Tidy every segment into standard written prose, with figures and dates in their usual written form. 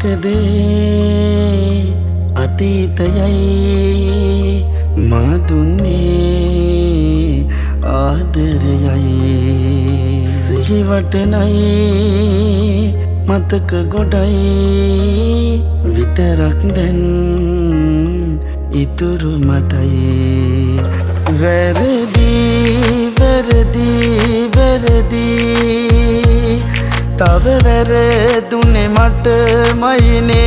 මොකදේ අතීතයයි මා දුන්නේ ආදරයයි සිහිවටනයි මතක ගොඩයි විතරක් දැන් ඉතුරු මටයි වැරදි වැරදි වැරදි තව වැරදුනේ මටමයිනේ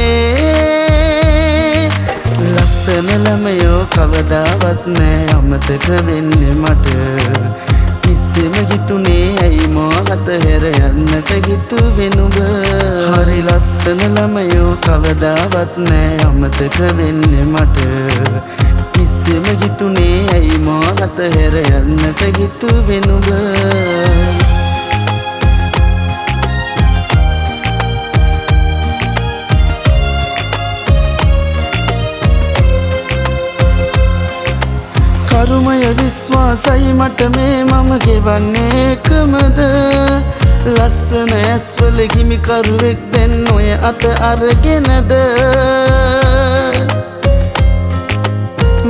ලස්සන ළමයෝ කවදාවත් නෑ අමතක වෙන්නේ මට කිසිම හිතුනේ ඇයි මා අතහැර යන්නට හිතුවේ නුඹ හරි ලස්සන ළමයෝ කවදාවත් නෑ අමතක වෙන්නේ මට කිසිම හිතුනේ ඇයි මා අතහැර යන්නට හිතුවේ නුඹ කරුමය විශ්වාසයි මට මේ මම ගෙවන්නේ එකමද ලස්සන ඇස්වල හිමිකරුවෙක් දැන් ඔය අත අරගෙනද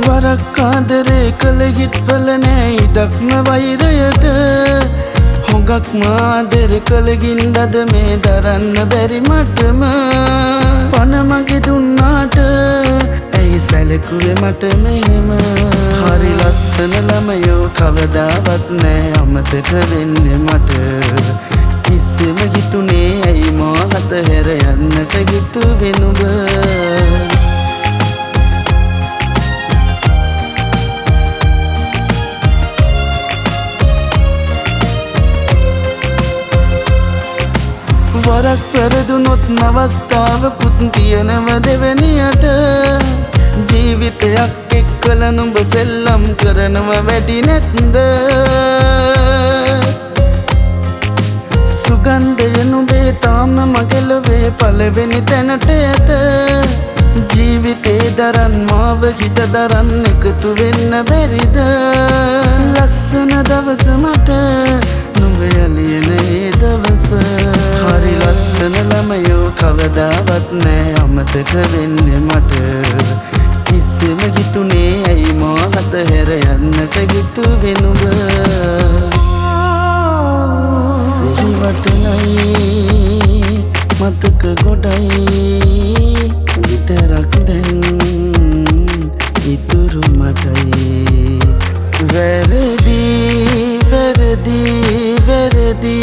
වරක් ආදරේ කළ හිත්වල නෑ ඉඩක්ම වෛරයට හොඟක්ම ආදර කළගින්දද මේ දරන්න බැරි මටම පණ මගේ දුන්නාට ඇයි සැලකුවේ මට මෙහෙම හරි ලස්සන ළමයෝ කවදාවත් නෑ අමතක වෙන්නේ මට කිසිම හිතුනේ ඇයි මා අතහැර යන්නට හිතුවේ නුඹ වරක් වැරදුනොත් නවස්ථාවකුත් තියනව දෙවැනියට ජීවිතයක් එක්කල නුඹ සෙල්ලම් කරනව වැඩි නැත්ද සුගන්ධය නුඹේ තාම මගලවේ පළවෙනි තැනට ඇත ජීවිතේ දරන් මාව හිත දරන් එකතු වෙන්න බැරිද ලස්සන දවස මට නුඹ යලියන ඒ දවස හරි ලස්සන ළමයෝ කවදාවත් නෑ අමතක වෙන්නේ මට කිසිම හිතුනේ ඇයි මා අතහැර යන්නට හිතුවේ නුඹ සිහිවටනයි මතක ගොඩයි විතරක් දැන් ඉතුරු මටයි වැරදි වැරදි වැරදි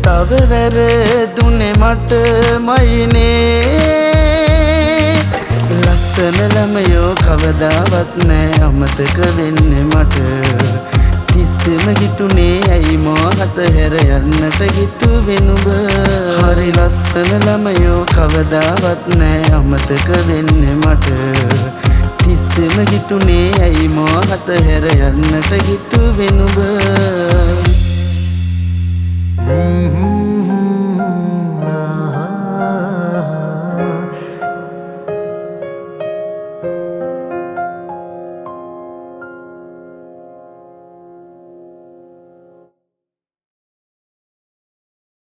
තව වැරදුනේ මටමයිනේ ලස්සන ළමයෝ කවදාවත් නෑ අමතක වෙන්නේ මට කිසිම හිතුනේ ඇයි මා අතහැර යන්නට හිතුවේ නුඹ හරි ලස්සන ළමයෝ කවදාවත් නෑ අමතක වෙන්නේ මට කිසිම හිතුනේ ඇයි මා අතහැර යන්නට හිතුවේ නුඹ